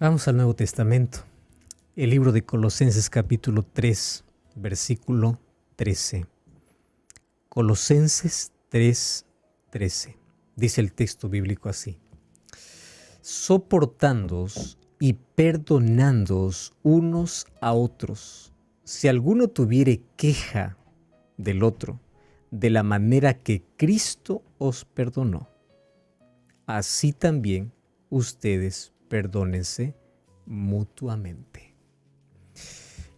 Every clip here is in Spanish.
Vamos al Nuevo Testamento, el libro de Colosenses capítulo 3, versículo 13. Colosenses 3, 13. Dice el texto bíblico así: soportándoos y perdonándoos unos a otros, si alguno tuviere queja del otro, de la manera que Cristo os perdonó, así también ustedes perdónense mutuamente.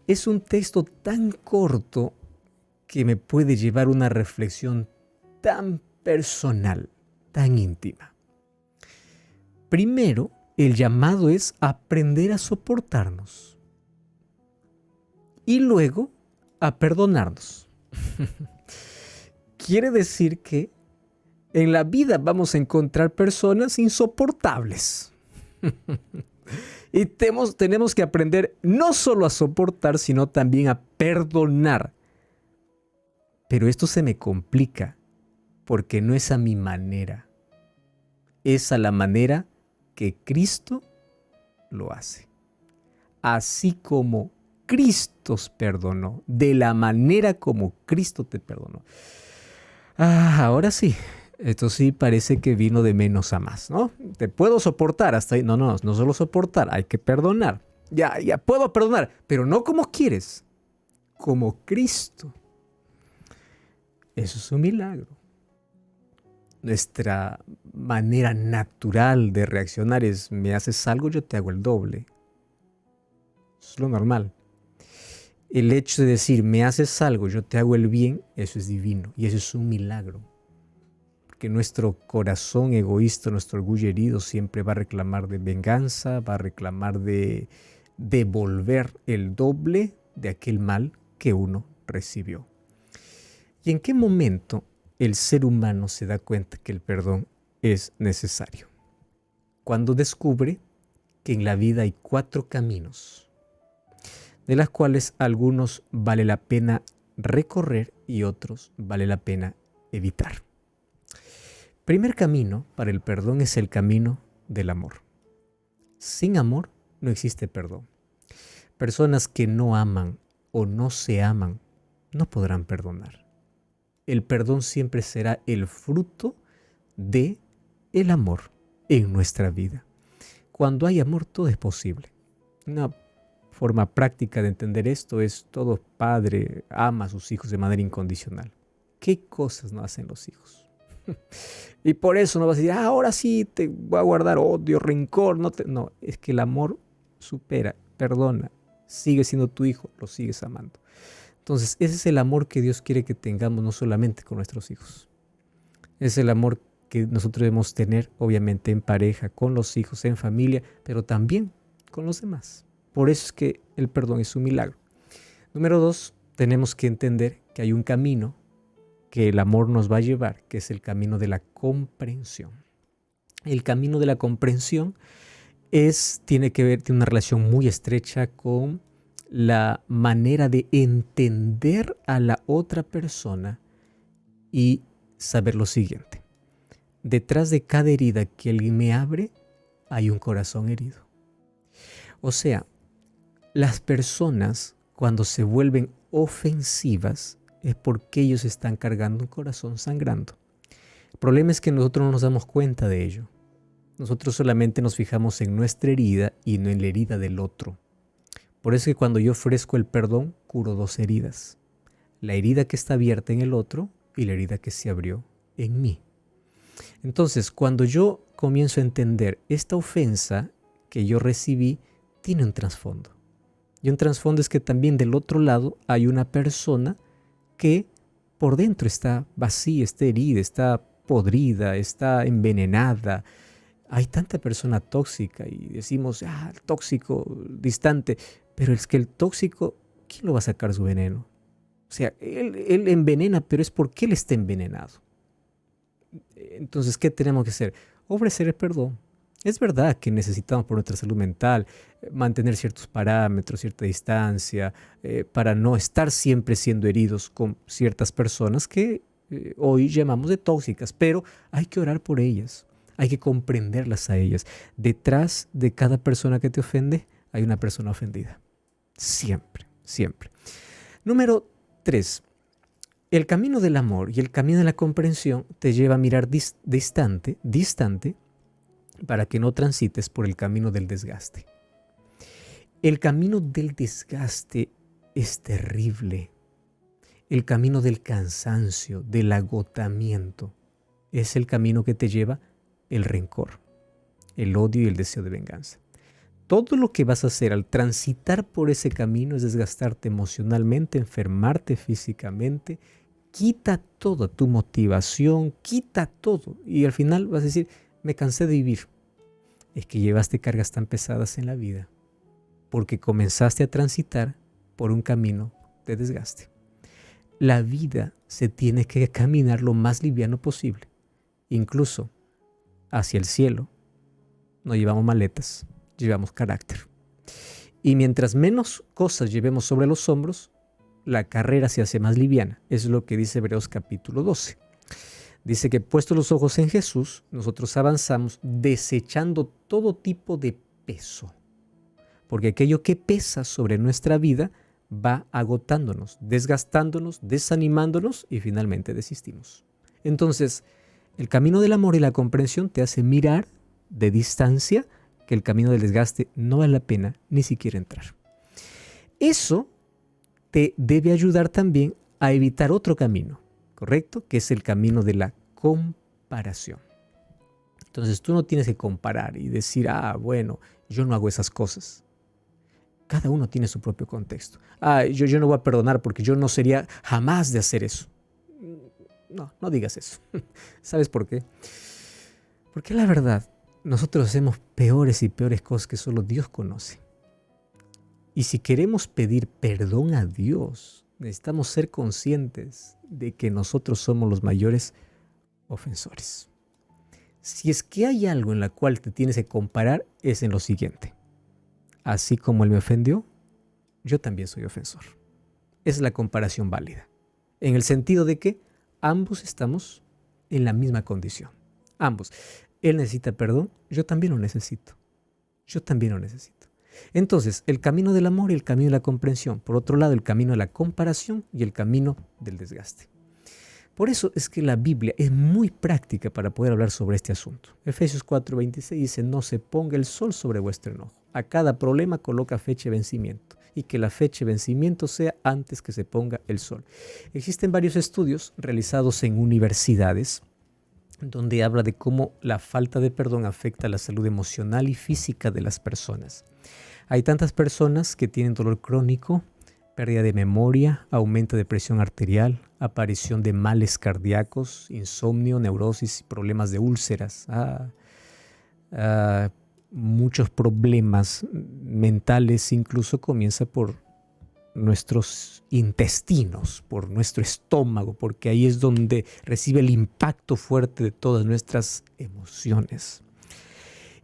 Es un texto tan corto que me puede llevar a una reflexión tan personal, tan íntima. Primero, el llamado es aprender a soportarnos y luego a perdonarnos. Quiere decir que en la vida vamos a encontrar personas insoportables. Y tenemos que aprender no solo a soportar, sino también a perdonar. Pero esto se me complica porque no es a mi manera. Es a la manera que Cristo lo hace. Así como Cristo os perdonó, de la manera como Cristo te perdonó. Ahora sí. Esto sí parece que vino de menos a más, ¿no? Te puedo soportar hasta ahí. No solo soportar, hay que perdonar. Ya puedo perdonar, pero no como quieres, como Cristo. Eso es un milagro. Nuestra manera natural de reaccionar es: me haces algo, yo te hago el doble. Eso es lo normal. El hecho de decir, me haces algo, yo te hago el bien, eso es divino y eso es un milagro. Que nuestro corazón egoísta, nuestro orgullo herido siempre va a reclamar de venganza, va a reclamar de devolver el doble de aquel mal que uno recibió. ¿Y en qué momento el ser humano se da cuenta que el perdón es necesario? Cuando descubre que en la vida hay 4 caminos, de los cuales algunos vale la pena recorrer y otros vale la pena evitar. Primer camino para el perdón es el camino del amor. Sin amor no existe perdón. Personas que no aman o no se aman no podrán perdonar. El perdón siempre será el fruto de el amor en nuestra vida. Cuando hay amor, todo es posible. Una forma práctica de entender esto es: todo padre ama a sus hijos de manera incondicional. ¿Qué cosas no hacen los hijos? Y por eso no vas a decir, ahora sí te voy a guardar odio, rencor. No, es que el amor supera, perdona, sigue siendo tu hijo, lo sigues amando. Entonces, ese es el amor que Dios quiere que tengamos, no solamente con nuestros hijos. Es el amor que nosotros debemos tener, obviamente, en pareja, con los hijos, en familia, pero también con los demás. Por eso es que el perdón es un milagro. Número 2, tenemos que entender que hay un camino que el amor nos va a llevar, que es el camino de la comprensión. El camino de la comprensión tiene una relación muy estrecha con la manera de entender a la otra persona y saber lo siguiente: detrás de cada herida que alguien me abre, hay un corazón herido. O sea, las personas, cuando se vuelven ofensivas, es porque ellos están cargando un corazón sangrando. El problema es que nosotros no nos damos cuenta de ello. Nosotros solamente nos fijamos en nuestra herida y no en la herida del otro. Por eso es que cuando yo ofrezco el perdón, curo 2 heridas. La herida que está abierta en el otro y la herida que se abrió en mí. Entonces, cuando yo comienzo a entender esta ofensa que yo recibí, tiene un trasfondo. Y un trasfondo es que también del otro lado hay una persona que por dentro está vacía, está herida, está podrida, está envenenada. Hay tanta persona tóxica y decimos, tóxico, distante, pero es que el tóxico, ¿quién lo va a sacar su veneno? O sea, él envenena, pero es porque él está envenenado. Entonces, ¿qué tenemos que hacer? Ofrecer el perdón. Es verdad que necesitamos, por nuestra salud mental, mantener ciertos parámetros, cierta distancia, para no estar siempre siendo heridos con ciertas personas que hoy llamamos de tóxicas, pero hay que orar por ellas. Hay que comprenderlas a ellas. Detrás de cada persona que te ofende hay una persona ofendida. Siempre, siempre. Número 3. El camino del amor y el camino de la comprensión te lleva a mirar distante para que no transites por el camino del desgaste. El camino del desgaste es terrible. El camino del cansancio, del agotamiento, es el camino que te lleva el rencor, el odio y el deseo de venganza. Todo lo que vas a hacer al transitar por ese camino es desgastarte emocionalmente, enfermarte físicamente, quita toda tu motivación, quita todo. Y al final vas a decir, me cansé de vivir. Es que llevaste cargas tan pesadas en la vida porque comenzaste a transitar por un camino de desgaste. La vida se tiene que caminar lo más liviano posible. Incluso hacia el cielo no llevamos maletas, llevamos carácter. Y mientras menos cosas llevemos sobre los hombros, la carrera se hace más liviana. Es lo que dice Hebreos capítulo 12. Dice que puestos los ojos en Jesús, nosotros avanzamos desechando todo tipo de peso. Porque aquello que pesa sobre nuestra vida va agotándonos, desgastándonos, desanimándonos y finalmente desistimos. Entonces, el camino del amor y la comprensión te hace mirar de distancia que el camino del desgaste no vale la pena ni siquiera entrar. Eso te debe ayudar también a evitar otro camino, ¿correcto? Que es el camino de la comparación. Entonces tú no tienes que comparar y decir, bueno, yo no hago esas cosas. Cada uno tiene su propio contexto. Yo no voy a perdonar porque yo no sería jamás de hacer eso. No digas eso. ¿Sabes por qué? Porque la verdad, nosotros hacemos peores y peores cosas que solo Dios conoce. Y si queremos pedir perdón a Dios, necesitamos ser conscientes de que nosotros somos los mayores ofensores. Si es que hay algo en la cual te tienes que comparar, es en lo siguiente. Así como Él me ofendió, yo también soy ofensor. Es la comparación válida. En el sentido de que ambos estamos en la misma condición. Ambos. Él necesita perdón, yo también lo necesito. Yo también lo necesito. Entonces, el camino del amor y el camino de la comprensión. Por otro lado, el camino de la comparación y el camino del desgaste. Por eso es que la Biblia es muy práctica para poder hablar sobre este asunto. Efesios 4:26 dice, no se ponga el sol sobre vuestro enojo. A cada problema coloca fecha de vencimiento y que la fecha de vencimiento sea antes que se ponga el sol. Existen varios estudios realizados en universidades donde habla de cómo la falta de perdón afecta la salud emocional y física de las personas. Hay tantas personas que tienen dolor crónico, pérdida de memoria, aumento de presión arterial, aparición de males cardíacos, insomnio, neurosis, problemas de úlceras, muchos problemas mentales, incluso comienza por nuestros intestinos, por nuestro estómago, porque ahí es donde recibe el impacto fuerte de todas nuestras emociones.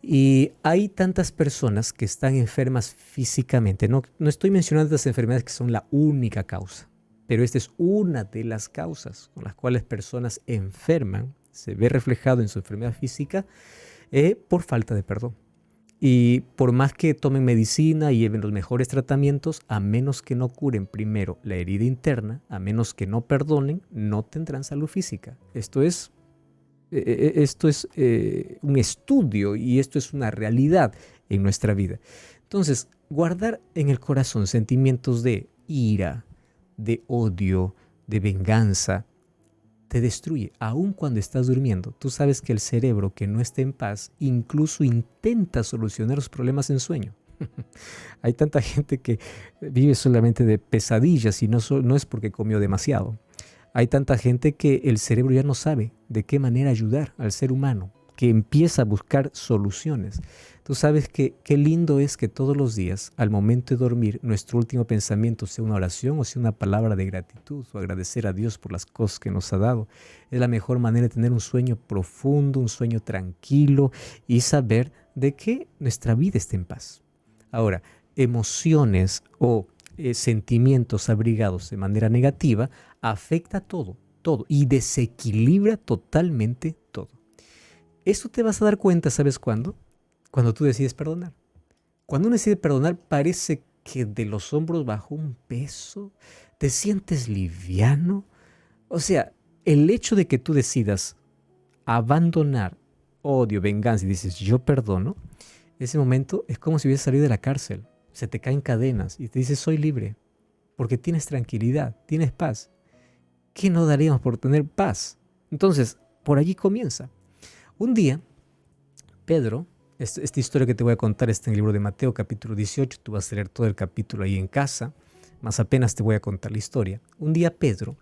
Y hay tantas personas que están enfermas físicamente. No estoy mencionando estas enfermedades que son la única causa, pero esta es una de las causas con las cuales personas enferman, se ve reflejado en su enfermedad física por falta de perdón. Y por más que tomen medicina y lleven los mejores tratamientos, a menos que no curen primero la herida interna, a menos que no perdonen, no tendrán salud física. Esto es un estudio y esto es una realidad en nuestra vida. Entonces, guardar en el corazón sentimientos de ira, de odio, de venganza, te destruye, aun cuando estás durmiendo. Tú sabes que el cerebro que no está en paz incluso intenta solucionar los problemas en sueño. Hay tanta gente que vive solamente de pesadillas y no es porque comió demasiado. Hay tanta gente que el cerebro ya no sabe de qué manera ayudar al ser humano, que empieza a buscar soluciones. Tú sabes que qué lindo es que todos los días, al momento de dormir, nuestro último pensamiento sea una oración o sea una palabra de gratitud o agradecer a Dios por las cosas que nos ha dado. Es la mejor manera de tener un sueño profundo, un sueño tranquilo y saber de que nuestra vida está en paz. Ahora, emociones o sentimientos abrigados de manera negativa afecta todo y desequilibra totalmente todo. Eso te vas a dar cuenta, ¿sabes cuándo? Cuando tú decides perdonar. Cuando uno decide perdonar, parece que de los hombros bajó un peso, te sientes liviano. O sea, el hecho de que tú decidas abandonar odio, venganza y dices, yo perdono, ese momento es como si hubieses salido de la cárcel. Se te caen cadenas y te dices, soy libre, porque tienes tranquilidad, tienes paz. ¿Qué no daríamos por tener paz? Entonces, por allí comienza. Un día, Pedro, esta historia que te voy a contar está en el libro de Mateo, capítulo 18, tú vas a leer todo el capítulo ahí en casa, más apenas te voy a contar la historia. Un día Pedro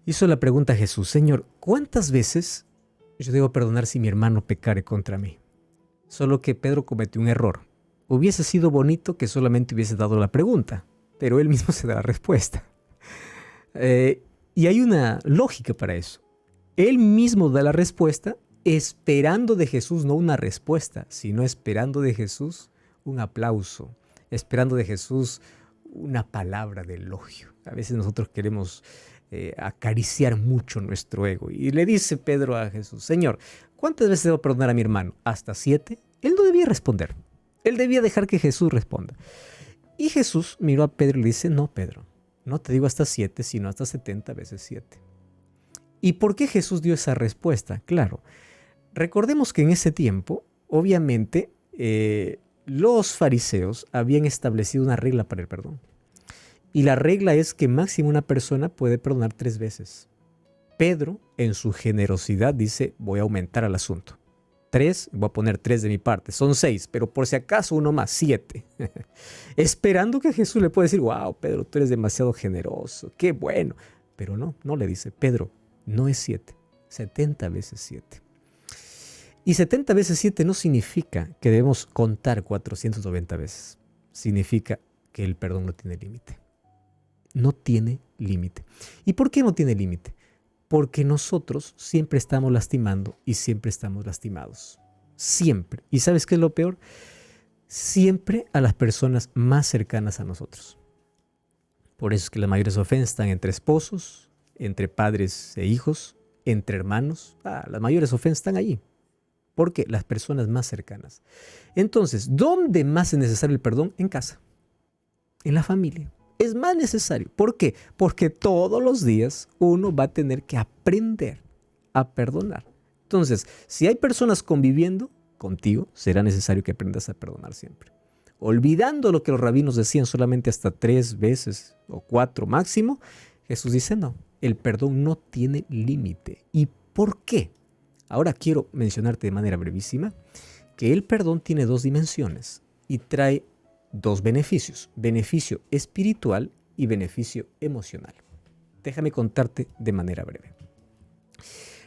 hizo la pregunta a Jesús, Señor, ¿cuántas veces yo debo perdonar si mi hermano pecare contra mí? Solo que Pedro cometió un error. Hubiese sido bonito que solamente hubiese dado la pregunta, pero él mismo se da la respuesta. Y hay una lógica para eso. Él mismo da la respuesta esperando de Jesús no una respuesta, sino esperando de Jesús un aplauso, esperando de Jesús una palabra de elogio. A veces nosotros queremos acariciar mucho nuestro ego. Y le dice Pedro a Jesús, Señor, ¿cuántas veces debo perdonar a mi hermano? ¿Hasta 7? Él no debía responder. Él debía dejar que Jesús responda. Y Jesús miró a Pedro y le dice, no, Pedro, no te digo hasta 7, sino hasta 70 veces 7. ¿Y por qué Jesús dio esa respuesta? Claro, recordemos que en ese tiempo, obviamente, los fariseos habían establecido una regla para el perdón. Y la regla es que máximo una persona puede perdonar 3 veces. Pedro, en su generosidad, dice, voy a aumentar el asunto. 3, voy a poner 3 de mi parte, son 6, pero por si acaso uno más, 7. Esperando que Jesús le pueda decir, wow, Pedro, tú eres demasiado generoso, qué bueno. Pero no le dice, Pedro, no es 7, 70 veces 7. Y 70 veces 7 no significa que debemos contar 490 veces. Significa que el perdón no tiene límite. No tiene límite. ¿Y por qué no tiene límite? Porque nosotros siempre estamos lastimando y siempre estamos lastimados. Siempre. ¿Y sabes qué es lo peor? Siempre a las personas más cercanas a nosotros. Por eso es que las mayores ofensas están entre esposos, entre padres e hijos, entre hermanos. Las mayores ofensas están allí. Porque las personas más cercanas. Entonces, ¿dónde más es necesario el perdón? En casa. En la familia. Es más necesario. ¿Por qué? Porque todos los días uno va a tener que aprender a perdonar. Entonces, si hay personas conviviendo contigo, será necesario que aprendas a perdonar siempre. Olvidando lo que los rabinos decían solamente hasta 3 veces o 4 máximo, Jesús dice no, el perdón no tiene límite. ¿Y por qué? Ahora quiero mencionarte de manera brevísima que el perdón tiene 2 dimensiones y trae 2 beneficios, beneficio espiritual y beneficio emocional. Déjame contarte de manera breve.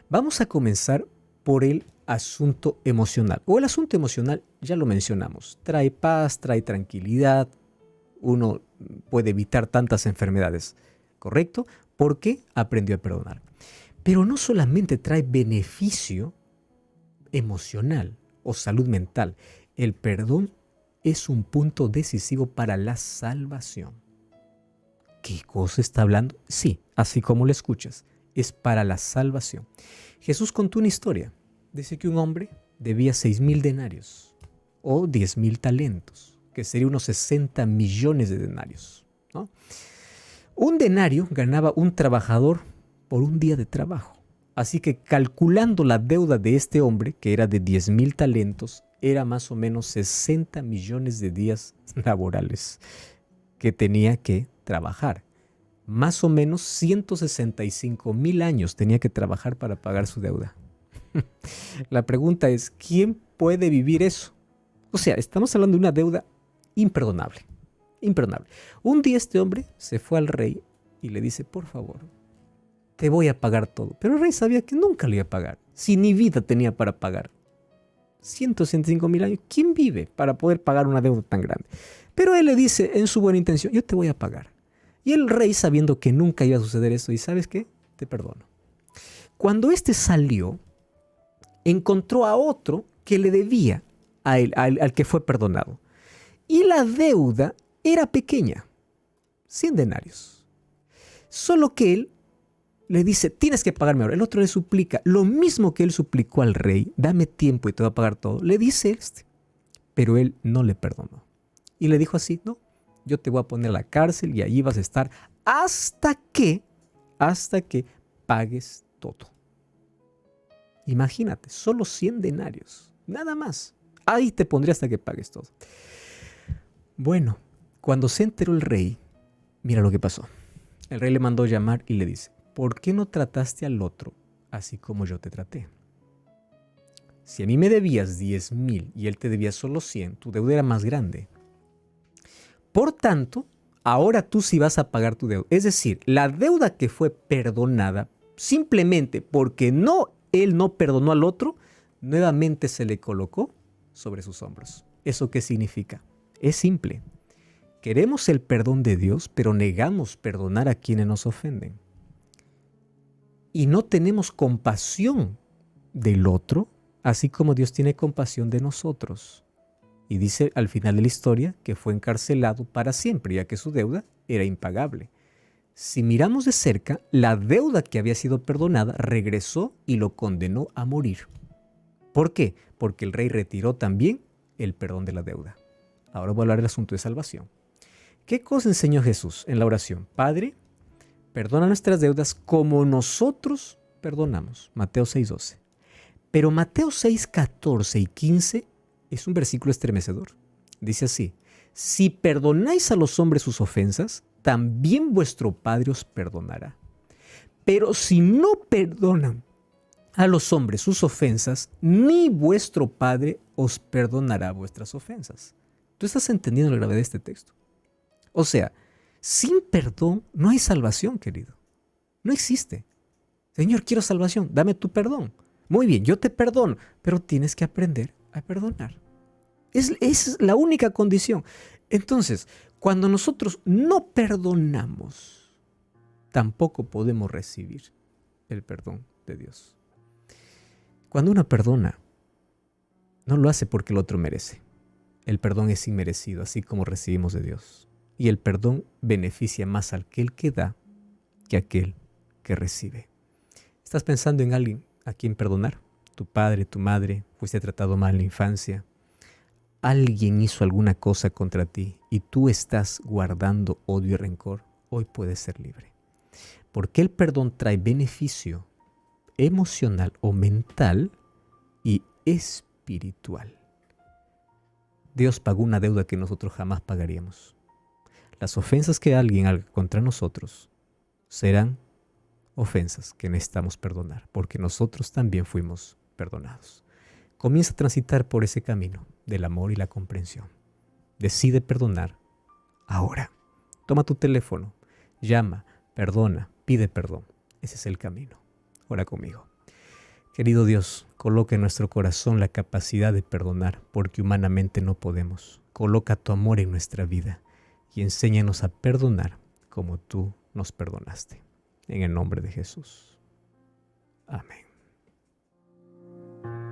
Vamos a comenzar por el asunto emocional. O el asunto emocional ya lo mencionamos. Trae paz, trae tranquilidad. Uno puede evitar tantas enfermedades, ¿correcto? Porque aprendió a perdonar. Pero no solamente trae beneficio emocional o salud mental. El perdón es un punto decisivo para la salvación. ¿Qué cosa está hablando? Sí, así como lo escuchas, es para la salvación. Jesús contó una historia. Dice que un hombre debía 6,000 denarios o 10,000 talentos, que sería unos 60 millones de denarios, ¿no? Un denario ganaba un trabajador por un día de trabajo. Así que calculando la deuda de este hombre, que era de 10,000 talentos, era más o menos 60 millones de días laborales que tenía que trabajar. Más o menos 165,000 años tenía que trabajar para pagar su deuda. La pregunta es, ¿quién puede vivir eso? O sea, estamos hablando de una deuda imperdonable. Imperdonable. Un día este hombre se fue al rey y le dice, por favor, te voy a pagar todo. Pero el rey sabía que nunca le iba a pagar. Si ni vida tenía para pagar. 165,000 años. ¿Quién vive para poder pagar una deuda tan grande? Pero él le dice en su buena intención, yo te voy a pagar. Y el rey, sabiendo que nunca iba a suceder eso, dice, ¿sabes qué? Te perdono. Cuando este salió, encontró a otro que le debía a él, al que fue perdonado. Y la deuda era pequeña, 100 denarios. Solo que él le dice, tienes que pagarme ahora. El otro le suplica lo mismo que él suplicó al rey, dame tiempo y te voy a pagar todo. Le dice este, pero él no le perdonó. Y le dijo así, no, yo te voy a poner a la cárcel y ahí vas a estar hasta que pagues todo. Imagínate, solo 100 denarios, nada más. Ahí te pondré hasta que pagues todo. Bueno, cuando se enteró el rey, mira lo que pasó. El rey le mandó llamar y le dice, ¿por qué no trataste al otro así como yo te traté? Si a mí me debías 10,000 y él te debía solo 100, tu deuda era más grande. Por tanto, ahora tú sí vas a pagar tu deuda. Es decir, la deuda que fue perdonada, simplemente porque él no perdonó al otro, nuevamente se le colocó sobre sus hombros. ¿Eso qué significa? Es simple. Queremos el perdón de Dios, pero negamos perdonar a quienes nos ofenden. Y no tenemos compasión del otro, así como Dios tiene compasión de nosotros. Y dice al final de la historia que fue encarcelado para siempre, ya que su deuda era impagable. Si miramos de cerca, la deuda que había sido perdonada regresó y lo condenó a morir. ¿Por qué? Porque el rey retiró también el perdón de la deuda. Ahora voy a hablar del asunto de salvación. ¿Qué cosa enseñó Jesús en la oración? Padre, perdona nuestras deudas como nosotros perdonamos. Mateo 6:12. Pero Mateo 6:14 y 15 es un versículo estremecedor. Dice así, si perdonáis a los hombres sus ofensas, también vuestro Padre os perdonará. Pero si no perdonan a los hombres sus ofensas, ni vuestro Padre os perdonará vuestras ofensas. ¿Tú estás entendiendo la gravedad de este texto? O sea, sin perdón no hay salvación, querido. No existe. Señor, quiero salvación, dame tu perdón. Muy bien, yo te perdono, pero tienes que aprender a perdonar. Es la única condición. Entonces, cuando nosotros no perdonamos, tampoco podemos recibir el perdón de Dios. Cuando uno perdona, no lo hace porque el otro merece. El perdón es inmerecido, así como recibimos de Dios. Y el perdón beneficia más al aquel que da que aquel que recibe. ¿Estás pensando en alguien a quien perdonar? Tu padre, tu madre, fuiste tratado mal en la infancia. Alguien hizo alguna cosa contra ti y tú estás guardando odio y rencor. Hoy puedes ser libre. Porque el perdón trae beneficio emocional o mental y espiritual. Dios pagó una deuda que nosotros jamás pagaríamos. Las ofensas que alguien haga contra nosotros serán ofensas que necesitamos perdonar, porque nosotros también fuimos perdonados. Comienza a transitar por ese camino del amor y la comprensión. Decide perdonar ahora. Toma tu teléfono, llama, perdona, pide perdón. Ese es el camino. Ora conmigo. Querido Dios, coloca en nuestro corazón la capacidad de perdonar, porque humanamente no podemos. Coloca tu amor en nuestra vida y enséñanos a perdonar como tú nos perdonaste. En el nombre de Jesús. Amén.